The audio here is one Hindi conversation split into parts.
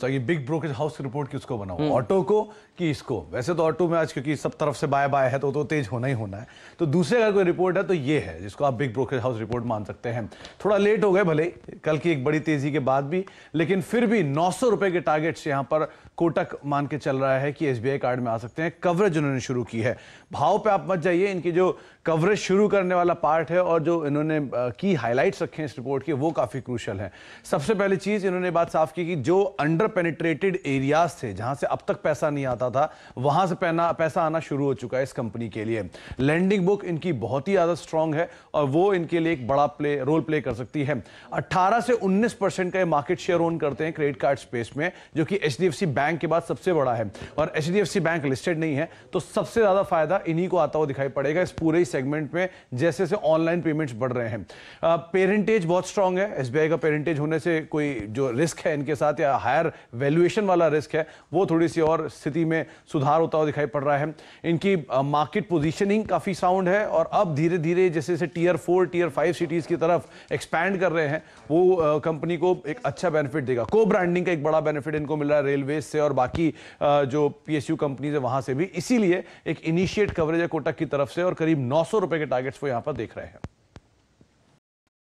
ये बिग ब्रोकरेज हाउस की रिपोर्ट किसको बनाओ, ऑटो को कि इसको? वैसे तो ऑटो में आज क्योंकि सब तरफ से बाय बाय है तो तेज होना ही होना है। तो दूसरे अगर कोई रिपोर्ट है तो ये है जिसको आप बिग ब्रोकरेज हाउस रिपोर्ट मान सकते हैं। थोड़ा लेट हो गए भले कल की एक बड़ी तेजी के बाद भी, लेकिन फिर भी 900 रुपए के टारगेट्स यहां पर कोटक मान के चल रहा है कि एसबीआई कार्ड में आ सकते हैं। कवरेज उन्होंने शुरू की है, भाव पे आप मत जाइए, इनकी जो कवरेज शुरू करने वाला पार्ट है और जो इन्होंने की हाइलाइट्स रखे हैं इस रिपोर्ट के वो काफी क्रूशियल है। सबसे पहली चीज इन्होंने बात साफ की कि जो अंडर पेनिट्रेटेड एरियाज थे जहां से अब तक पैसा नहीं आता था वहां से पैसा आना शुरू हो चुका है इस कंपनी के लिए। लैंडिंग बुक इनकी बहुत ही ज्यादा स्ट्रांग है और वो इनके लिए एक बड़ा रोल प्ले कर सकती है। 18 से 19% का मार्केट शेयर ओन करते हैं क्रेडिट कार्ड स्पेस में, जो कि एचडीएफसी बैंक के बाद सबसे बड़ा है। और एचडीएफसी बैंक लिस्टेड नहीं है तो सबसे ज्यादा फायदा इन्हीं को आता हुआ दिखाई पड़ेगा इस पूरे सेगमेंट में जैसे जैसे ऑनलाइन पेमेंट्स बढ़ रहे हैं। पेरेंटेज बहुत स्ट्रांग है, एसबीआई का पेरेंटेज होने से कोई जो रिस्क है इनके साथ या हायर वैल्यूएशन वाला रिस्क है वो थोड़ी सी और स्थिति में सुधार होता हुआ दिखाई पड़ रहा है। इनकी मार्केट पोजीशनिंग काफी साउंड है और अब धीरे धीरे जैसे जैसे टीयर 4 टीयर 5 सिटीज की तरफ एक्सपैंड कर रहे हैं वो कंपनी को एक अच्छा बेनिफिट देगा। को ब्रांडिंग का एक बड़ा बेनिफिट इनको मिल रहा है रेलवे से और बाकी जो पीएसयू कंपनीज है वहां से भी, इसीलिए एक इनिशिएट कवरेज है कोटक की तरफ से और करीब 900 रुपए के टारगेट्स वो यहां पर देख रहे हैं।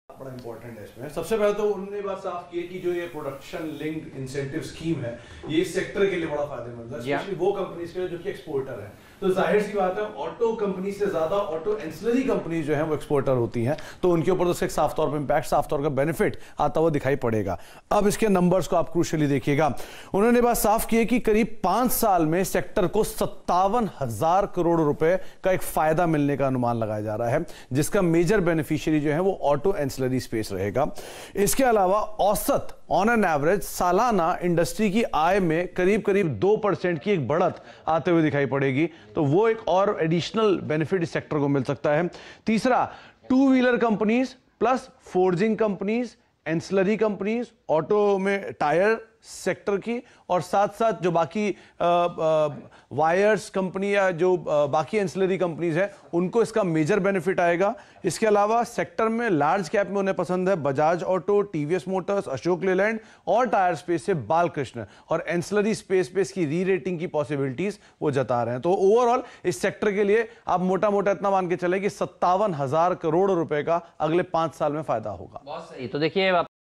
बड़ा इंपॉर्टेंट है इसमें। सबसे पहले तो उन्होंने बात साफ की है कि जो ये प्रोडक्शन लिंक्ड इंसेंटिव स्कीम है ये इस सेक्टर के लिए बड़ा फायदेमंद है, स्पेशली वो कंपनीज के लिए जो कि एक्सपोर्टर है। तो जाहिर सी बात है ऑटो कंपनी से ज्यादा ऑटो एंसिलरी कंपनीज जो है वो एक्सपोर्टर होती हैं, तो उनके ऊपर तो साफ तौर पर इंपैक्ट, साफ तौर का बेनिफिट आता हुआ दिखाई पड़ेगा। अब इसके नंबर्स को आप क्रूशियली देखिएगा। उन्होंने बात साफ की है कि करीब 5 साल में सेक्टर को 57,000 करोड़ रुपए का एक फायदा मिलने का अनुमान लगाया जा रहा है, जिसका मेजर बेनिफिशियरी जो है वो ऑटो एंसिलरी स्पेस रहेगा। इसके अलावा औसत ऑन एन एवरेज सालाना इंडस्ट्री की आय में करीब करीब 2% की एक बढ़त आते हुए दिखाई पड़ेगी, तो वो एक और एडिशनल बेनिफिट इस सेक्टर को मिल सकता है। तीसरा, 2 wheeler companies plus forging companies, ancillary companies, auto में टायर सेक्टर की और साथ साथ जो बाकी वायर्स कंपनी या जो बाकी एंसिलरी कंपनीज हैं उनको इसका मेजर बेनिफिट आएगा। इसके अलावा सेक्टर में लार्ज कैप में उन्हें पसंद है Bajaj auto, TVS Motors, Ashok Leyland और टायर स्पेस से बालकृष्ण, और एंसिलरी स्पेस पे इसकी री रेटिंग की पॉसिबिलिटीज वो जता रहे हैं। तो ओवरऑल इस सेक्टर के लिए आप मोटा मोटा इतना मान के चले कि 57,000 करोड़ रुपए का अगले 5 साल में फायदा होगा। बहुत सही। तो देखिए